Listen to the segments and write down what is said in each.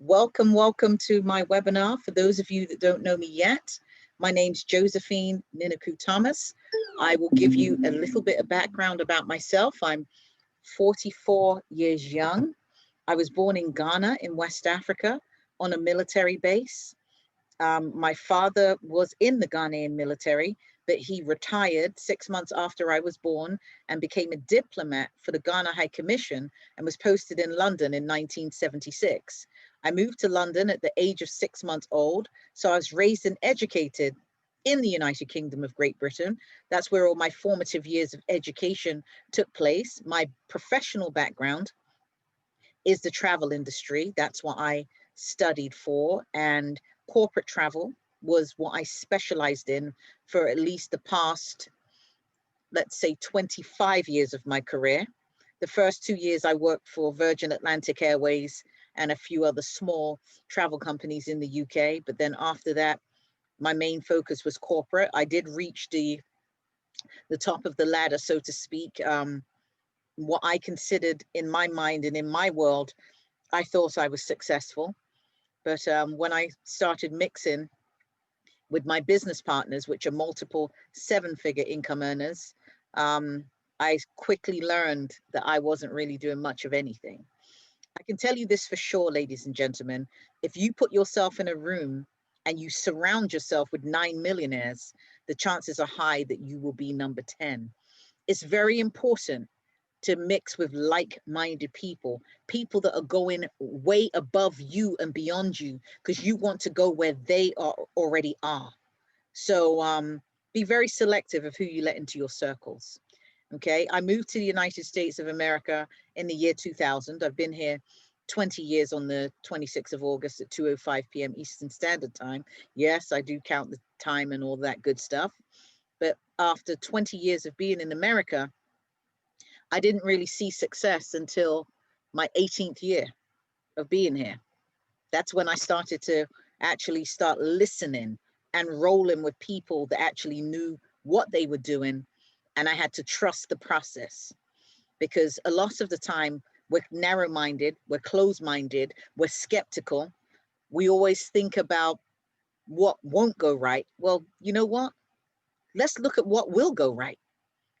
Welcome, welcome to my webinar. For those of you that don't know me yet, my name's Josephine Nyinaku-Thomas. I will give you a little bit of background about myself. I'm 44 years young. I was born in Ghana in West Africa on a military base. My father was in the Ghanaian military, but he retired 6 months after I was born and became a diplomat for the Ghana High Commission and was posted in London in 1976. I moved to London at the age of 6 months old, so I was raised and educated in the United Kingdom of Great Britain. That's where all my formative years of education took place. My professional background is the travel industry. That's what I studied for, and corporate travel was what I specialized in for at least the past, let's say, 25 years of my career. The first 2 years I worked for Virgin Atlantic Airways and a few other small travel companies in the UK. But then after that, my main focus was corporate. I did reach the top of the ladder, so to speak. What I considered in my mind and in my world, I thought I was successful. But when I started mixing with my business partners, which are multiple seven-figure income earners, I quickly learned that I wasn't really doing much of anything. I can tell you this for sure, ladies and gentlemen, if you put yourself in a room and you surround yourself with 9 millionaires, the chances are high that you will be number 10. It's very important to mix with like-minded people, people that are going way above you and beyond you, because you want to go where they already are. So be very selective of who you let into your circles. Okay, I moved to the United States of America in the year 2000. I've been here 20 years on the 26th of August at 2:05 p.m. Eastern Standard Time. Yes, I do count the time and all that good stuff. But after 20 years of being in America, I didn't really see success until my 18th year of being here. That's when I started to actually start listening and rolling with people that actually knew what they were doing. And I had to trust the process, because a lot of the time we're narrow-minded, we're closed-minded, we're skeptical. We always think about what won't go right. Well, you know what? Let's look at what will go right.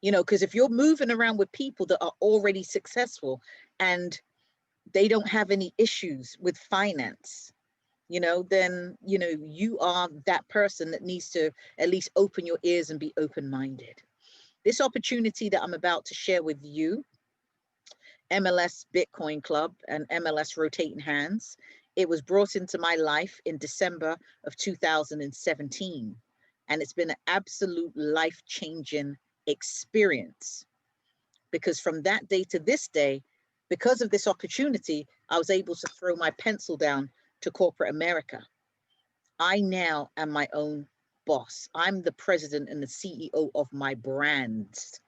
Because if you're moving around with people that are already successful and they don't have any issues with finance, then, you are that person that needs to at least open your ears and be open-minded. This opportunity that I'm about to share with you, MLS Bitcoin Club and MLS Rotating Hands, it was brought into my life in December of 2017. And it's been an absolute life-changing experience, because from that day to this day, because of this opportunity, I was able to throw my pencil down to corporate America. I now am my own boss. I'm the president and the CEO of my brands.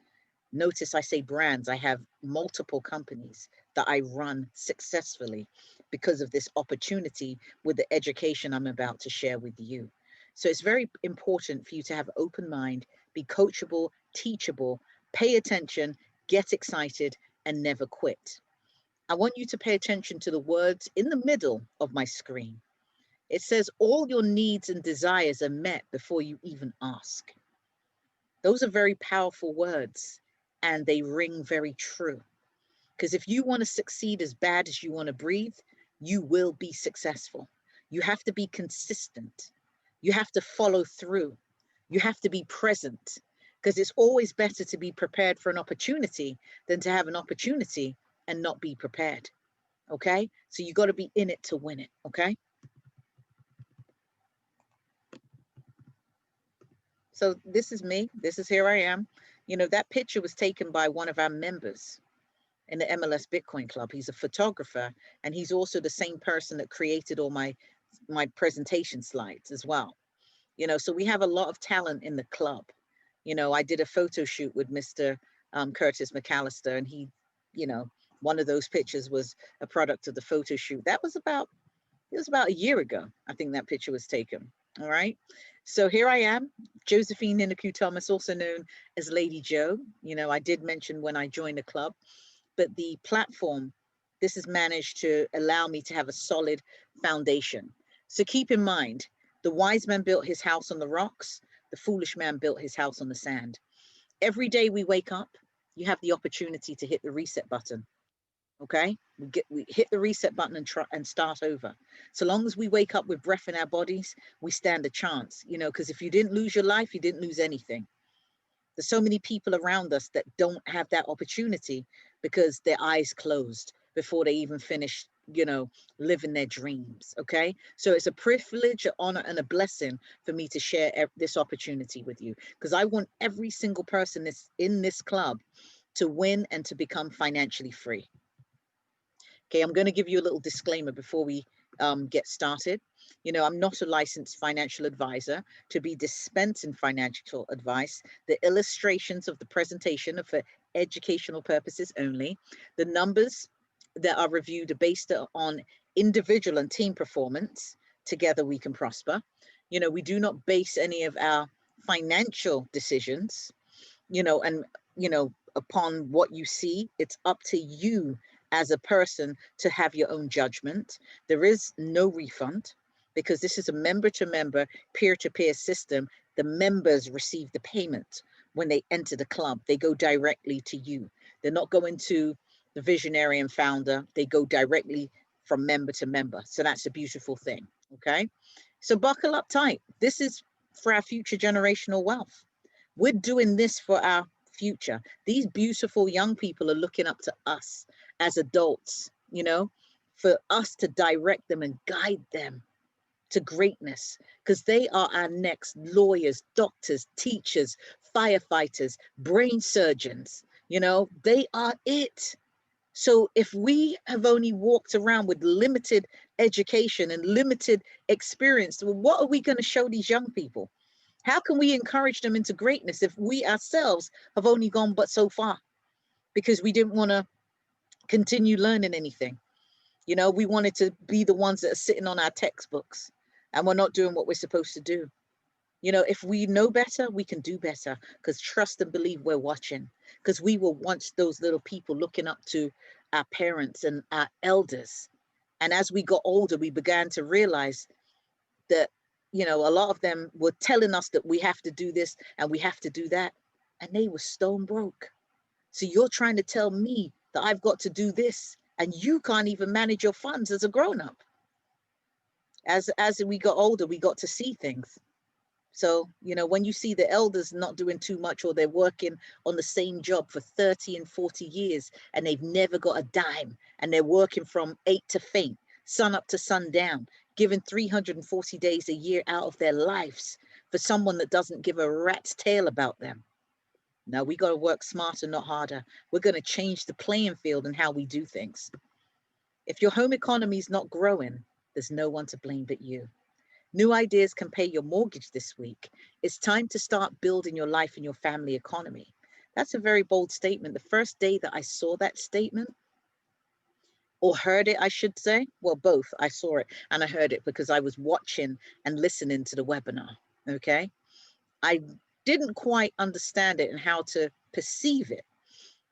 Notice I say brands. I have multiple companies that I run successfully because of this opportunity with the education I'm about to share with you. So it's very important for you to have an open mind, be coachable, teachable, pay attention, get excited, and never quit. I want you to pay attention to the words in the middle of my screen. It says all your needs and desires are met before you even ask. Those are very powerful words, and they ring very true. Because if you want to succeed as bad as you want to breathe, you will be successful. You have to be consistent. You have to follow through. You have to be present, because it's always better to be prepared for an opportunity than to have an opportunity and not be prepared. Okay? So you got to be in it to win it. Okay? So this is me. This is here I am. That picture was taken by one of our members in the MLS Bitcoin Club. He's a photographer, and he's also the same person that created all my presentation slides as well. So we have a lot of talent in the club. I did a photo shoot with Mr. Curtis McAllister, and he, one of those pictures was a product of the photo shoot. It was about a year ago, I think that picture was taken. All right. So here I am, Josephine Nyinaku-Thomas, also known as Lady Jo. I did mention when I joined the club, but the platform this has managed to allow me to have a solid foundation. So keep in mind, the wise man built his house on the rocks, the foolish man built his house on the sand. Every day we wake up, you have the opportunity to hit the reset button. Okay, we hit the reset button and try and start over. So long as we wake up with breath in our bodies, we stand a chance, you know, because if you didn't lose your life, you didn't lose anything. There's so many people around us that don't have that opportunity because their eyes closed before they even finish, you know, living their dreams. Okay, so it's a privilege, an honor, and a blessing for me to share this opportunity with you, because I want every single person that's in this club to win and to become financially free. Okay, I'm going to give you a little disclaimer before we get started. You know, I'm not a licensed financial advisor to be dispensing financial advice. The illustrations of the presentation are for educational purposes only. The numbers that are reviewed are based on individual and team performance. Together we can prosper. You know, we do not base any of our financial decisions, you know, and, you know, upon what you see. It's up to you as a person to have your own judgment. There is no refund because this is a member to member, peer-to-peer system. The members receive the payment when they enter the club. They go directly to you. They're not going to the visionary and founder. They go directly from member to member. So that's a beautiful thing. Okay, so buckle up tight. This is for our future generational wealth. We're doing this for our future. These beautiful young people are looking up to us as adults, you know, for us to direct them and guide them to greatness, because they are our next lawyers, doctors, teachers, firefighters, brain surgeons. You know, they are it. So if we have only walked around with limited education and limited experience, what are we going to show these young people? How can we encourage them into greatness if we ourselves have only gone but so far because we didn't want to continue learning anything? You know, we wanted to be the ones that are sitting on our textbooks and we're not doing what we're supposed to do. You know, if we know better, we can do better, because trust and believe we're watching, because we were once those little people looking up to our parents and our elders. And as we got older, we began to realize that, you know, a lot of them were telling us that we have to do this and we have to do that, and they were stone broke. So you're trying to tell me that I've got to do this and you can't even manage your funds as a grown-up. As we got older, we got to see things. So, you know, when you see the elders not doing too much, or they're working on the same job for 30 and 40 years and they've never got a dime, and they're working from 8 to faint, sun up to sundown, giving 340 days a year out of their lives for someone that doesn't give a rat's tail about them. No, we got to work smarter, not harder. We're going to change the playing field and how we do things. If your home economy is not growing, there's no one to blame but you. New ideas can pay your mortgage this week. It's time to start building your life and your family economy. That's a very bold statement. The first day that I saw that statement, or heard it, I should say, well, both. I saw it and I heard it because I was watching and listening to the webinar. Okay, I didn't quite understand it and how to perceive it,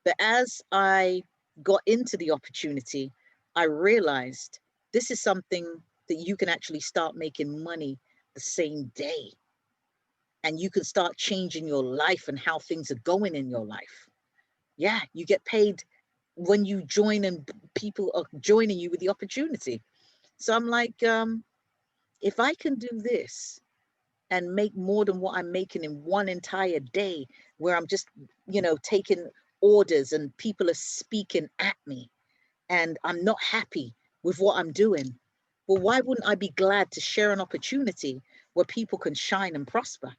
but as I got into the opportunity, I realized this is something that you can actually start making money the same day, and you can start changing your life and how things are going in your life. Yeah, you get paid when you join and people are joining you with the opportunity. So I'm like, if I can do this and make more than what I'm making in one entire day, where I'm just, you know, taking orders and people are speaking at me and I'm not happy with what I'm doing, well, why wouldn't I be glad to share an opportunity where people can shine and prosper?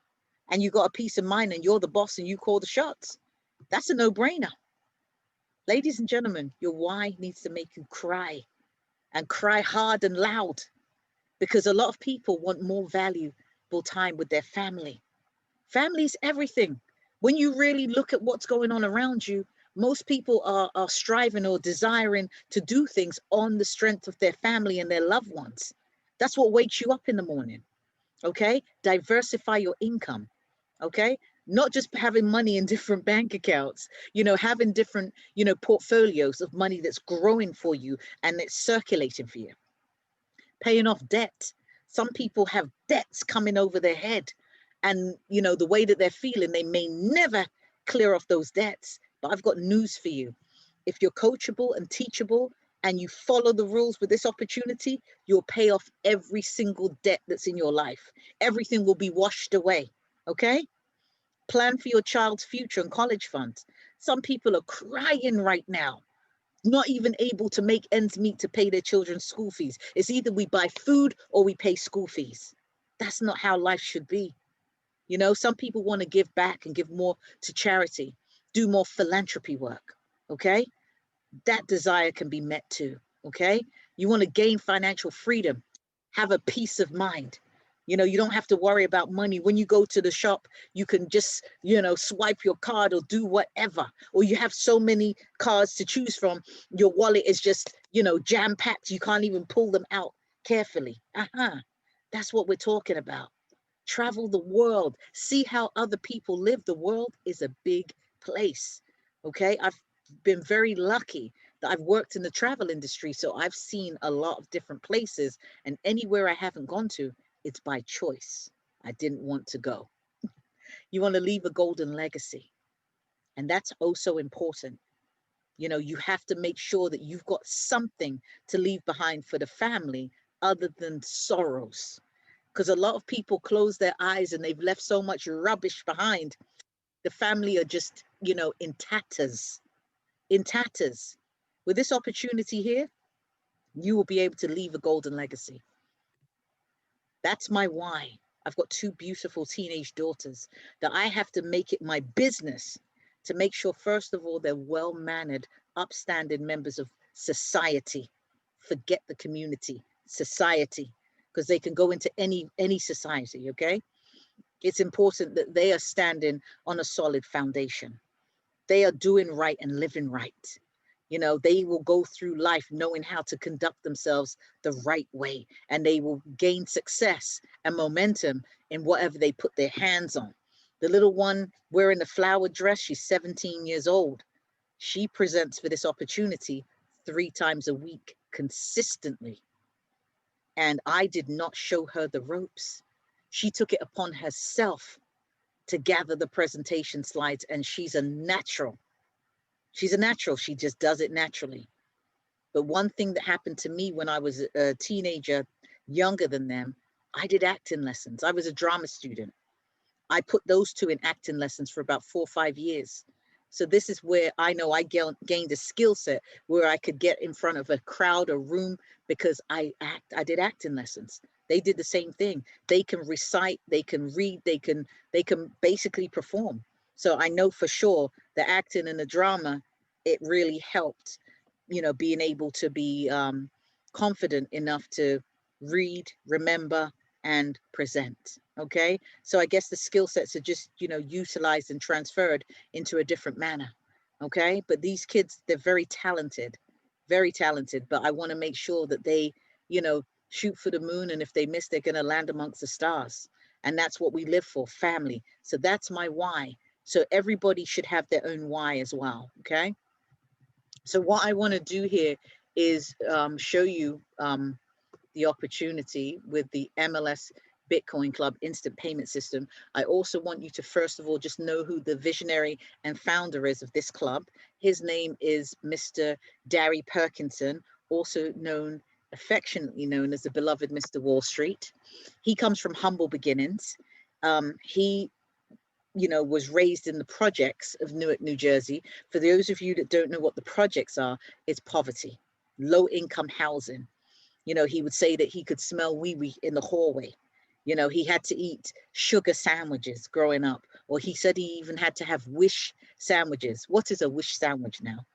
And you got a peace of mind and you're the boss and you call the shots. That's a no-brainer. Ladies and gentlemen, your why needs to make you cry, and cry hard and loud, because a lot of people want more valuable time with their family. Family is everything. When you really look at what's going on around you, most people are striving or desiring to do things on the strength of their family and their loved ones. That's what wakes you up in the morning. Okay, diversify your income. Okay, not just having money in different bank accounts, you know, having different, you know, portfolios of money that's growing for you and it's circulating for you. Paying off debt. Some people have debts coming over their head, and you know, the way that they're feeling, they may never clear off those debts. But I've got news for you. If you're coachable and teachable and you follow the rules with this opportunity, you'll pay off every single debt that's in your life. Everything will be washed away. Okay? Plan for your child's future and college funds. Some people are crying right now, not even able to make ends meet to pay their children's school fees. It's either we buy food or we pay school fees. That's not how life should be. You know, some people want to give back and give more to charity, do more philanthropy work. Okay? That desire can be met too. Okay? You want to gain financial freedom, have a peace of mind. You know, you don't have to worry about money. When you go to the shop, you can just, you know, swipe your card or do whatever. Or you have so many cards to choose from, your wallet is just, you know, jam packed. You can't even pull them out carefully. That's what we're talking about. Travel the world, see how other people live. The world is a big place. Okay, I've been very lucky that I've worked in the travel industry, so I've seen a lot of different places, and anywhere I haven't gone to, it's by choice. I didn't want to go. You want to leave a golden legacy, and that's also important. You know, you have to make sure that you've got something to leave behind for the family other than sorrows, because a lot of people close their eyes and they've left so much rubbish behind. The family are just, you know, in tatters, in tatters. With this opportunity here, you will be able to leave a golden legacy. That's my why. I've got two beautiful teenage daughters that I have to make it my business to make sure, first of all, they're well-mannered, upstanding members of society. Forget the community, society, because they can go into any society, okay? It's important that they are standing on a solid foundation. They are doing right and living right. You know, they will go through life knowing how to conduct themselves the right way, and they will gain success and momentum in whatever they put their hands on. The little one wearing the flower dress, she's 17 years old. She presents for this opportunity 3 times a week consistently. And I did not show her the ropes. She took it upon herself to gather the presentation slides, and she's a natural. She's a natural. She just does it naturally. But one thing that happened to me when I was a teenager, younger than them, I did acting lessons. I was a drama student. I put those two in acting lessons for about 4 or 5 years. So this is where I know I gained a skill set where I could get in front of a crowd or room because I did acting lessons. They did the same thing. They can recite, they can read, they can basically perform. So I know for sure the acting and the drama, it really helped, you know, being able to be confident enough to read, remember, and present. Okay, so I guess the skill sets are just, you know, utilized and transferred into a different manner. Okay, but these kids, they're very talented, but I want to make sure that they, you know, shoot for the moon, and if they miss, they're going to land amongst the stars. And that's what we live for, family. So that's my why. So everybody should have their own why as well. Okay, so what I want to do here is show you the opportunity with the MLS Bitcoin Club instant payment system. I also want you to, first of all, just know who the visionary and founder is of this club. His name is Mr. Darry Perkinson, also affectionately known as the beloved Mr. Wall Street. He comes from humble beginnings. He, you know, was raised in the projects of Newark, New Jersey. For those of you that don't know what the projects are, it's poverty, low income housing. You know, he would say that he could smell wee-wee in the hallway. You know, he had to eat sugar sandwiches growing up, or he said he even had to have wish sandwiches. What is a wish sandwich now?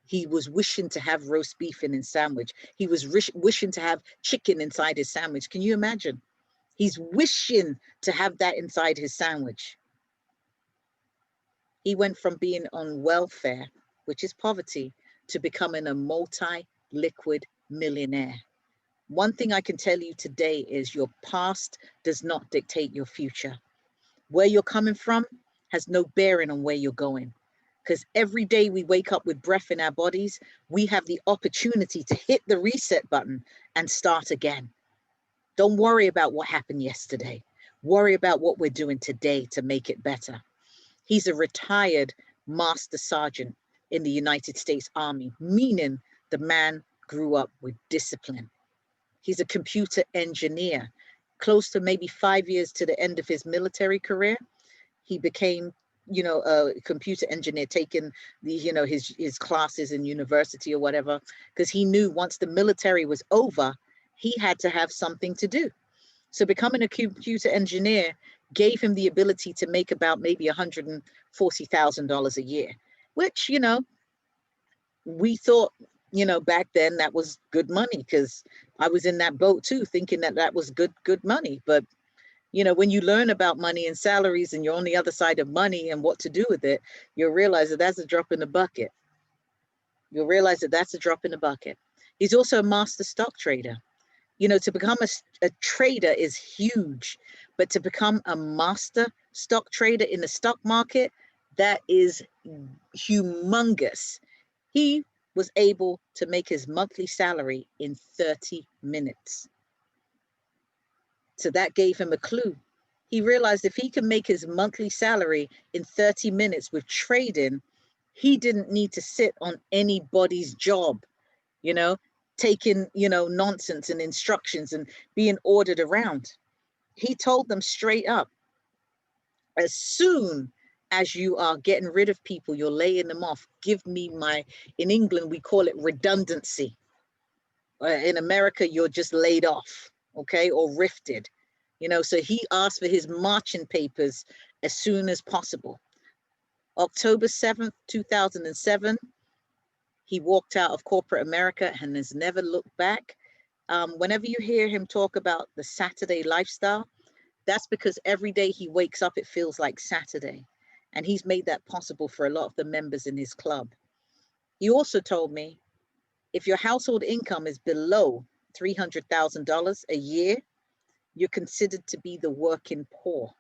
He was wishing to have roast beef in his sandwich. He was wishing to have chicken inside his sandwich. Can you imagine? He's wishing to have that inside his sandwich. He went from being on welfare, which is poverty, to becoming a multi-liquid millionaire. One thing I can tell you today is your past does not dictate your future. Where you're coming from has no bearing on where you're going. Because every day we wake up with breath in our bodies, we have the opportunity to hit the reset button and start again. Don't worry about what happened yesterday. Worry about what we're doing today to make it better. He's a retired master sergeant in the United States Army, meaning the man grew up with discipline. He's a computer engineer. Close to maybe 5 years to the end of his military career, he became, a computer engineer, taking the, his classes in university or whatever, because he knew once the military was over, he had to have something to do. So becoming a computer engineer gave him the ability to make about maybe $140,000 a year, which, we thought, back then that was good money, because I was in that boat too, thinking that that was good money. But, when you learn about money and salaries and you're on the other side of money and what to do with it, you'll realize that that's a drop in the bucket. You'll realize that that's a drop in the bucket. He's also a master stock trader. To become a trader is huge, but to become a master stock trader in the stock market, that is humongous. He was able to make his monthly salary in 30 minutes. So that gave him a clue. He realized if he can make his monthly salary in 30 minutes with trading, he didn't need to sit on anybody's job, taking, nonsense and instructions and being ordered around. He told them straight up, as soon as you are getting rid of people, you're laying them off, give me in England, we call it redundancy. In America, you're just laid off, okay, or rifted. So he asked for his marching papers as soon as possible. October 7th, 2007, he walked out of corporate America and has never looked back. Whenever you hear him talk about the Saturday lifestyle, that's because every day he wakes up, it feels like Saturday. And he's made that possible for a lot of the members in his club. He also told me, if your household income is below $300,000 a year, you're considered to be the working poor.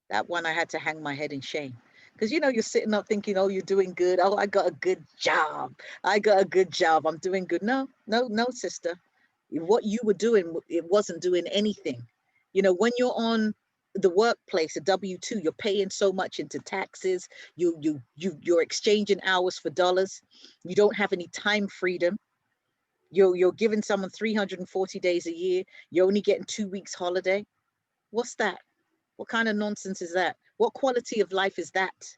That one I had to hang my head in shame. Because, you're sitting up thinking, oh, you're doing good. Oh, I got a good job. I got a good job. I'm doing good. No, sister. What you were doing, it wasn't doing anything. When you're on the workplace, a W-2, you're paying so much into taxes. You're exchanging hours for dollars. You don't have any time freedom. You're giving someone 340 days a year. You're only getting 2 weeks holiday. What's that? What kind of nonsense is that? What quality of life is that?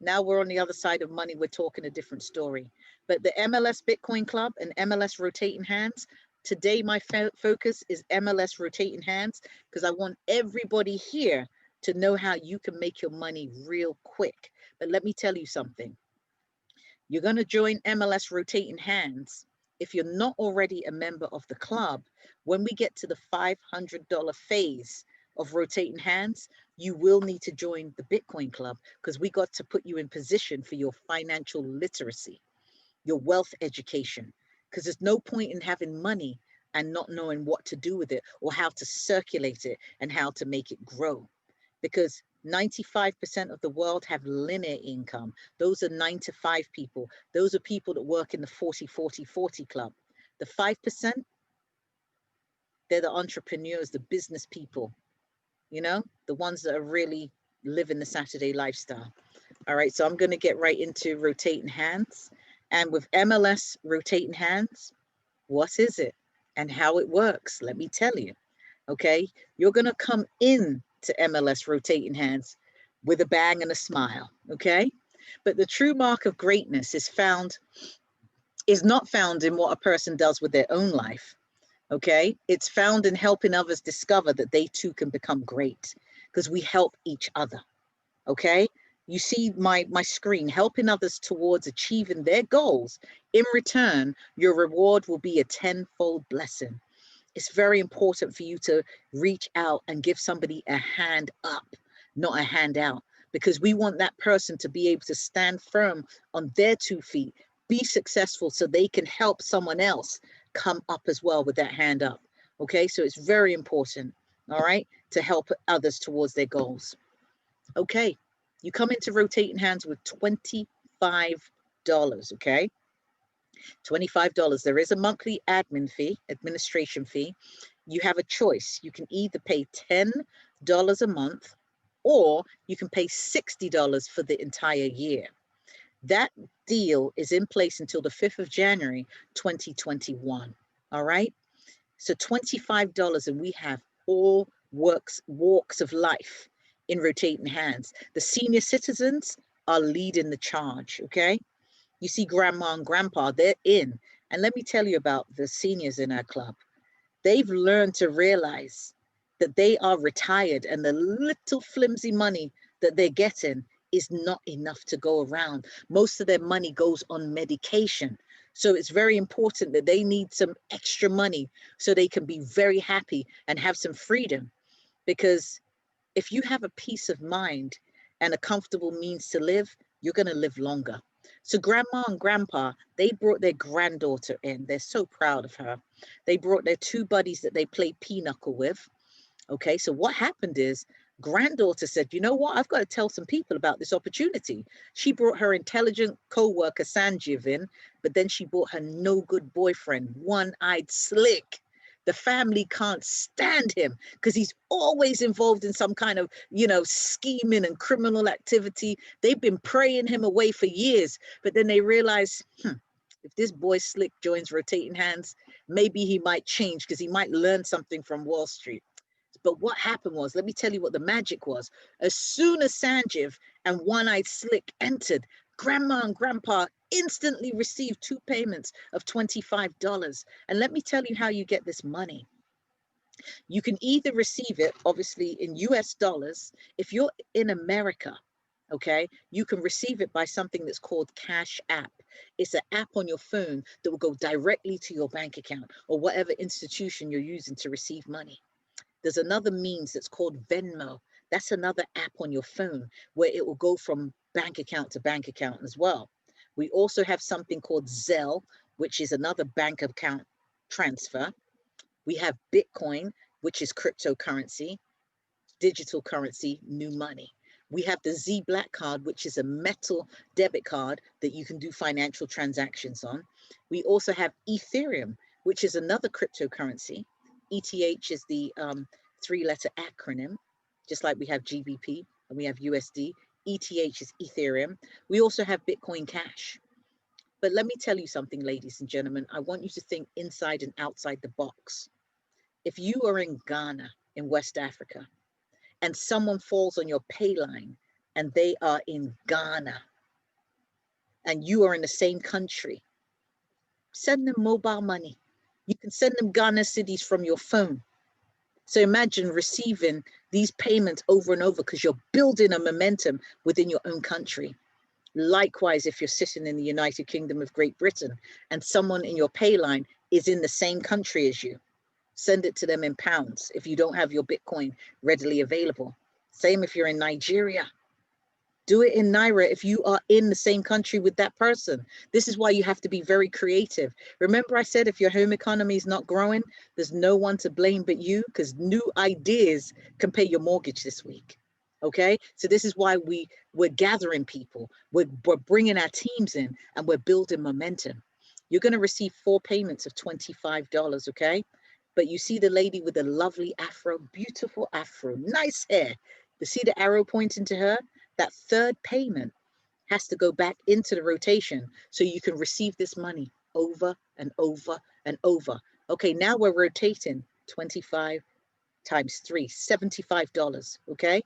Now we're on the other side of money. We're talking a different story. But the MLS Bitcoin Club and MLS Rotating Hands, today my focus is MLS Rotating Hands, because I want everybody here to know how you can make your money real quick. But let me tell you something. You're going to join MLS Rotating Hands. If you're not already a member of the club, when we get to the $500 phase of Rotating Hands, you will need to join the Bitcoin Club, because we got to put you in position for your financial literacy, your wealth education, because there's no point in having money and not knowing what to do with it or how to circulate it and how to make it grow. Because 95% of the world have linear income. Those are 9-to-5 people. Those are people that work in the 40-40-40 club. The 5%, they're the entrepreneurs, the business people, the ones that are really living the Saturday lifestyle. All right, so I'm going to get right into Rotating Hands. And with MLS Rotating Hands, what is it and how it works? Let me tell you. Okay, you're going to come in to MLS Rotating Hands with a bang and a smile. Okay, but the true mark of greatness is not found in what a person does with their own life. Okay, it's found in helping others discover that they too can become great, because we help each other. Okay, you see my screen, helping others towards achieving their goals. In return, your reward will be a 10-fold blessing. It's very important for you to reach out and give somebody a hand up, not a hand out, because we want that person to be able to stand firm on their 2 feet, be successful, so they can help someone else come up as well with that hand up. Okay, so it's very important, all right, to help others towards their goals. Okay, you come into rotating hands with $25, okay? $25. There is a monthly administration fee. You have a choice. You can either pay $10 a month, or you can pay $60 for the entire year. That deal is in place until the 5th of January, 2021. All right. So $25, and we have all walks of life in rotating hands. The senior citizens are leading the charge. Okay. You see grandma and grandpa, they're in. And let me tell you about the seniors in our club. They've learned to realize that they are retired, and the little flimsy money that they're getting is not enough to go around. Most of their money goes on medication. So it's very important that they need some extra money so they can be very happy and have some freedom. Because if you have a peace of mind and a comfortable means to live, you're going to live longer. So grandma and grandpa, they brought their granddaughter in. They're so proud of her. They brought their two buddies that they play pinochle with. Okay, so what happened is granddaughter said, you know what, I've got to tell some people about this opportunity. She brought her intelligent co-worker Sanjeev in, but then she brought her no good boyfriend, one-eyed Slick. The family can't stand him because he's always involved in some kind of, scheming and criminal activity. They've been praying him away for years, but then they realize, if this boy Slick joins rotating hands, maybe he might change because he might learn something from Wall Street. But what happened was, let me tell you what the magic was. As soon as Sanjeev and One-Eyed Slick entered, grandma and grandpa instantly received two payments of $25. And let me tell you how you get this money. You can either receive it, obviously, in US dollars. If you're in America, okay, you can receive it by something that's called Cash App. It's an app on your phone that will go directly to your bank account or whatever institution you're using to receive money. There's another means that's called Venmo. That's another app on your phone where it will go from bank account to bank account as well. We also have something called Zelle, which is another bank account transfer. We have Bitcoin, which is cryptocurrency, digital currency, new money. We have the Z Black card, which is a metal debit card that you can do financial transactions on. We also have Ethereum, which is another cryptocurrency. ETH is the three-letter acronym, just like we have GBP and we have USD. ETH is Ethereum. We also have Bitcoin Cash. But let me tell you something, ladies and gentlemen. I want you to think inside and outside the box. If you are in Ghana, in West Africa, and someone falls on your pay line and they are in Ghana, and you are in the same country, send them mobile money. You can send them Ghana cedis from your phone. So imagine receiving these payments over and over because you're building a momentum within your own country. Likewise, if you're sitting in the United Kingdom of Great Britain and someone in your pay line is in the same country as you, send it to them in pounds if you don't have your Bitcoin readily available. Same if you're in Nigeria. Do it in Naira if you are in the same country with that person. This is why you have to be very creative. Remember I said if your home economy is not growing, there's no one to blame but you, because new ideas can pay your mortgage this week. Okay, so this is why we're gathering people. We're bringing our teams in and we're building momentum. You're going to receive 4 payments of $25, okay? But you see the lady with the lovely afro, beautiful afro, nice hair. You see the arrow pointing to her? That third payment has to go back into the rotation so you can receive this money over and over and over. Okay, now we're rotating 25 times 3, $75, okay?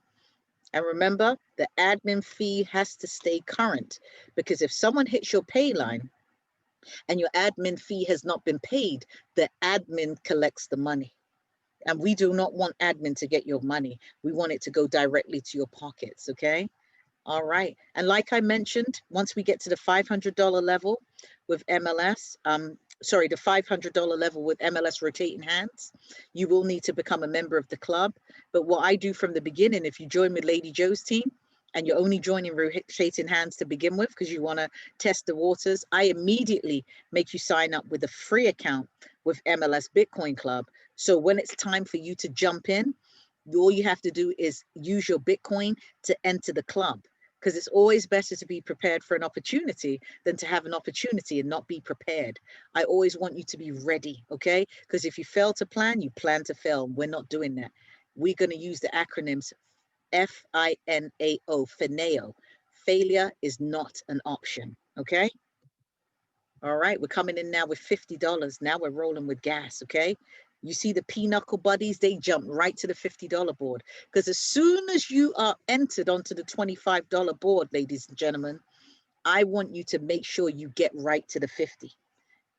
And remember, the admin fee has to stay current, because if someone hits your pay line and your admin fee has not been paid, the admin collects the money. And we do not want admin to get your money. We want it to go directly to your pockets, okay? All right. And like I mentioned, once we get to the $500 level with MLS, the $500 level with MLS rotating hands, you will need to become a member of the club. But what I do from the beginning, if you join with Lady Jo's team and you're only joining rotating hands to begin with because you want to test the waters, I immediately make you sign up with a free account with MLS Bitcoin Club. So when it's time for you to jump in, All you have to do is use your Bitcoin to enter the club, because it's always better to be prepared for an opportunity than to have an opportunity and not be prepared. I always want you to be ready, okay? Because if you fail to plan, you plan to fail. We're not doing that. We're going to use the acronyms FINAO, FINAO. Failure is not an option, okay? All right, we're coming in now with $50. Now we're rolling with gas, okay? You see the pinochle buddies, they jump right to the $50 board. Because as soon as you are entered onto the $25 board, ladies and gentlemen, I want you to make sure you get right to the 50.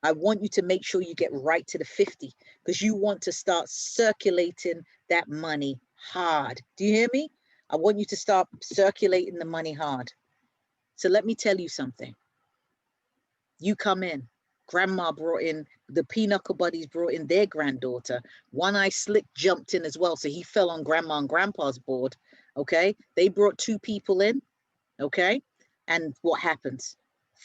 I want you to make sure you get right to the 50, because you want to start circulating that money hard. Do you hear me? I want you to start circulating the money hard. So let me tell you something. You come in. Grandma brought in, the pinochle buddies brought in their granddaughter. One Eye Slick jumped in as well. So he fell on grandma and grandpa's board. Okay. They brought 2 people in. Okay. And what happens?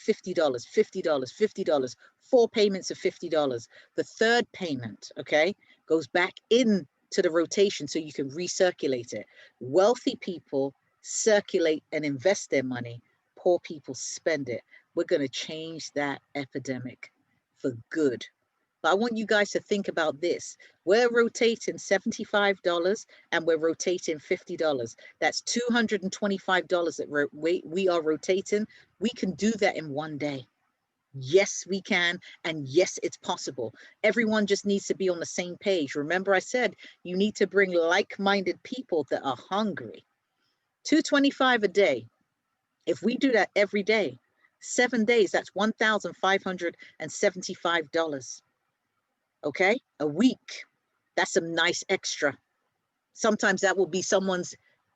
$50, $50, $50, 4 payments of $50. The third payment, okay, goes back in to the rotation so you can recirculate it. Wealthy people circulate and invest their money. Poor people spend it. We're going to change that epidemic for good. But I want you guys to think about this. We're rotating $75 and we're rotating $50. That's $225 that we are rotating. We can do that in one day. Yes, we can. And yes, it's possible. Everyone just needs to be on the same page. Remember, I said you need to bring like-minded people that are hungry. $225 a day. If we do that every day, 7 days, that's $1,575. Okay, a week. That's some nice extra. Sometimes that will be someone's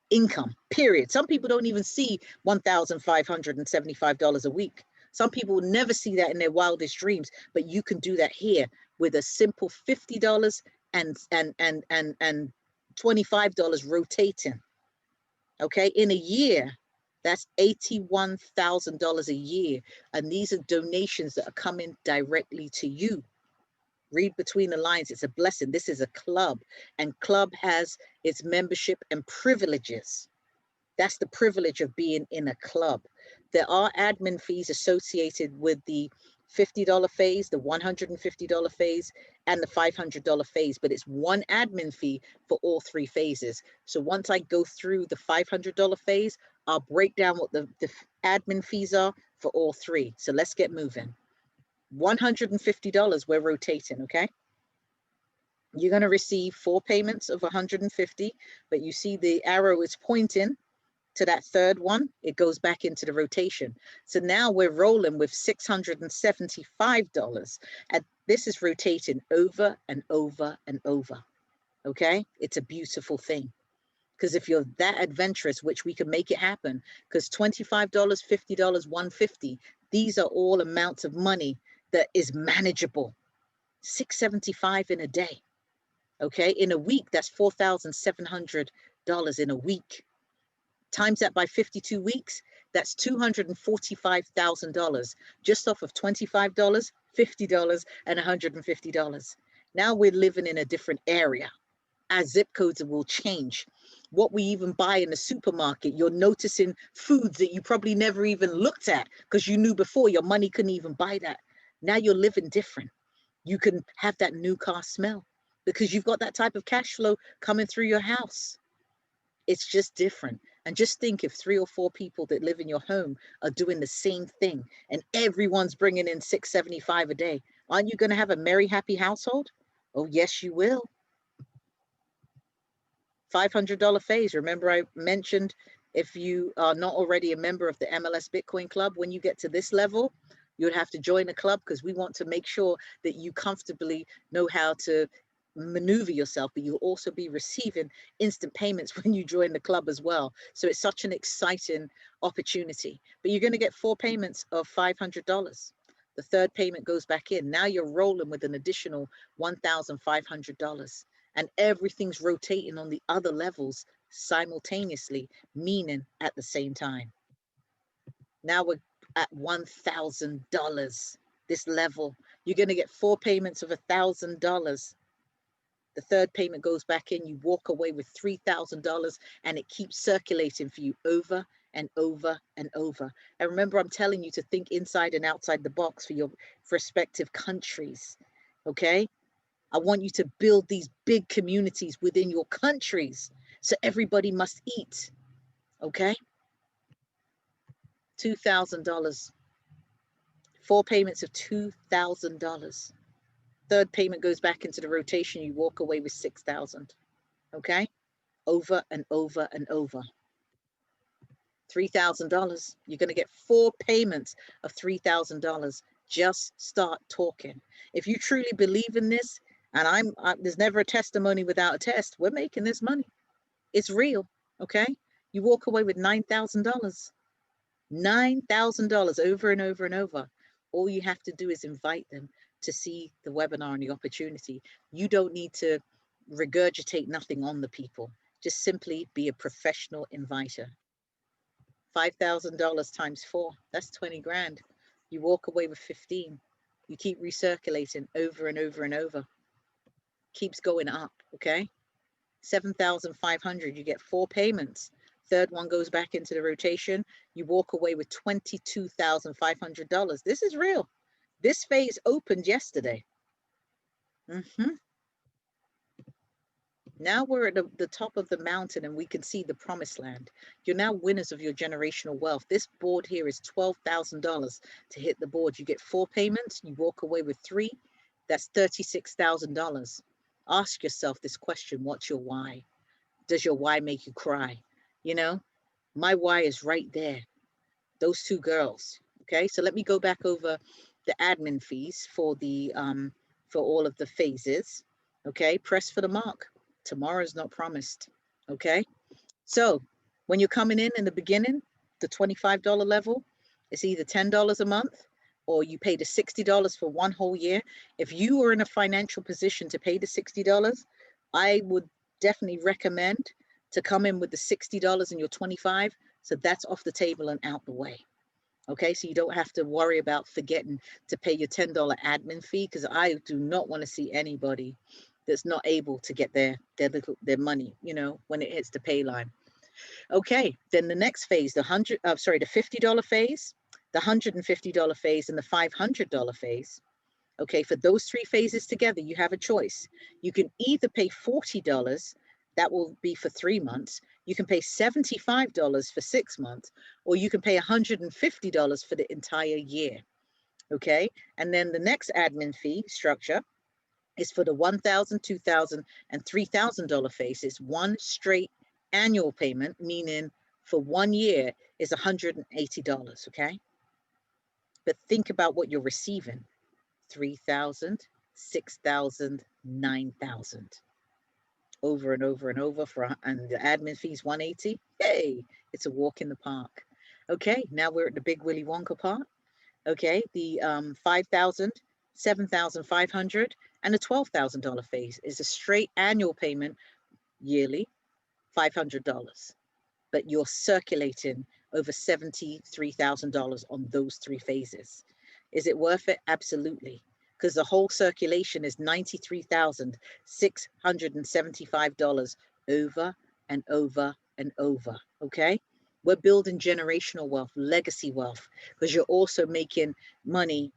income, period. Some people don't even see $1,575 a week. Some people will never see that in their wildest dreams, but you can do that here with a simple $50 and $25 rotating. Okay, in a year, that's $81,000 a year. And these are donations that are coming directly to you. Read between the lines. It's a blessing. This is a club, and club has its membership and privileges. That's the privilege of being in a club. There are admin fees associated with the $50 phase, the $150 phase, and the $500 phase, but it's one admin fee for all 3 phases. So once I go through the $500 phase, I'll break down what the admin fees are for all 3. So let's get moving. $150 we're rotating, okay? You're going to receive 4 payments of $150, but you see the arrow is pointing to that third one. It goes back into the rotation. So now we're rolling with $675, and this is rotating over and over and over, okay? It's a beautiful thing. Because if you're that adventurous, which we can make it happen, because $25, $50, $150, these are all amounts of money that is manageable. $675 in a day, okay? In a week, that's $4,700 in a week. Times that by 52 weeks, that's $245,000 just off of $25, $50, and $150. Now we're living in a different area. Our zip codes will change. What we even buy in the supermarket, you're noticing foods that you probably never even looked at because you knew before your money couldn't even buy that. Now you're living different. You can have that new car smell because you've got that type of cash flow coming through your house. It's just different. And just think if 3 or 4 people that live in your home are doing the same thing and everyone's bringing in $675 a day, aren't you going to have a merry, happy household? Oh, yes, you will. $500 phase. Remember I mentioned if you are not already a member of the MLS Bitcoin Club, when you get to this level, you'd have to join the club because we want to make sure that you comfortably know how to maneuver yourself, but you'll also be receiving instant payments when you join the club as well. So it's such an exciting opportunity. But you're going to get 4 payments of $500. The third payment goes back in. Now you're rolling with an additional $1,500. And everything's rotating on the other levels simultaneously, meaning at the same time. Now we're at $1,000. This level, you're going to get 4 payments of $1,000. The third payment goes back in, you walk away with $3,000, and it keeps circulating for you over and over and over. And remember, I'm telling you to think inside and outside the box for your respective countries, okay? I want you to build these big communities within your countries, so everybody must eat, okay? $2,000. 4 payments of $2,000. Third payment goes back into the rotation. You walk away with $6,000. Okay? Over and over and over. $3,000. You're going to get 4 payments of $3,000. Just start talking. If you truly believe in this, and there's never a testimony without a test. We're making this money. It's real. Okay? You walk away with $9,000. $9,000 over and over and over. All you have to do is invite them to see the webinar and the opportunity. You don't need to regurgitate nothing on the people. Just simply be a professional inviter. $5,000 times 4, that's 20 grand. You walk away with 15. You keep recirculating over and over and over. Keeps going up, okay? 7,500, you get 4 payments. Third one goes back into the rotation. You walk away with $22,500. This is real. This phase opened yesterday. Now we're at the top of the mountain and we can see the promised land. You're now winners of your generational wealth. This board here is $12,000 to hit the board. You get 4 payments. You walk away with 3. That's $36,000. Ask yourself this question. What's your why? Does your why make you cry? You know, my why is right there. Those 2 girls. Okay, so let me go back over the admin fees for the for all of the phases. Okay, press for the mark. Tomorrow's not promised. Okay, so when you're coming in the beginning, the $25 level, it's either $10 a month or you pay the $60 for 1 whole year. If you are in a financial position to pay the $60, I would definitely recommend to come in with the $60 and your 25. So that's off the table and out the way. Okay, so you don't have to worry about forgetting to pay your $10 admin fee, because I do not want to see anybody that's not able to get their money, you know, when it hits the pay line. Okay, then the next phase, the $50 phase, the $150 phase, and the $500 phase. Okay, for those 3 phases together, you have a choice. You can either pay $40, that will be for 3 months. You can pay $75 for 6 months, or you can pay $150 for the entire year. Okay, and then the next admin fee structure is for the $1,000, $2,000, and $3,000 phase. It's one straight annual payment, meaning for 1 year is $180. Okay, but think about what you're receiving. 3,000, 6,000, 9,000. Over and over and over and the admin fees 180. Hey, it's a walk in the park. Okay, now we're at the big Willy Wonka part. Okay, the 5,000, 7,500, and a $12,000 phase is a straight annual payment yearly, $500. But you're circulating over $73,000 on those 3 phases. Is it worth it? Absolutely. Because the whole circulation is $93,675 over and over and over. Okay, we're building generational wealth, legacy wealth, because you're also making money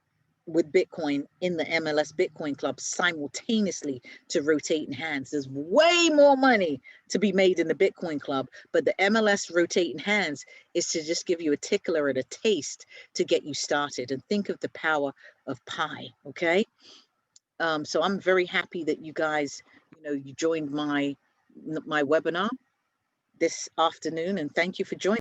with Bitcoin in the MLS Bitcoin Club simultaneously to rotating hands. There's way more money to be made in the Bitcoin Club, but the MLS rotating hands is to just give you a tickler and a taste to get you started. And think of the power of pi. Okay, so I'm very happy that you guys, you joined my webinar this afternoon, and thank you for joining.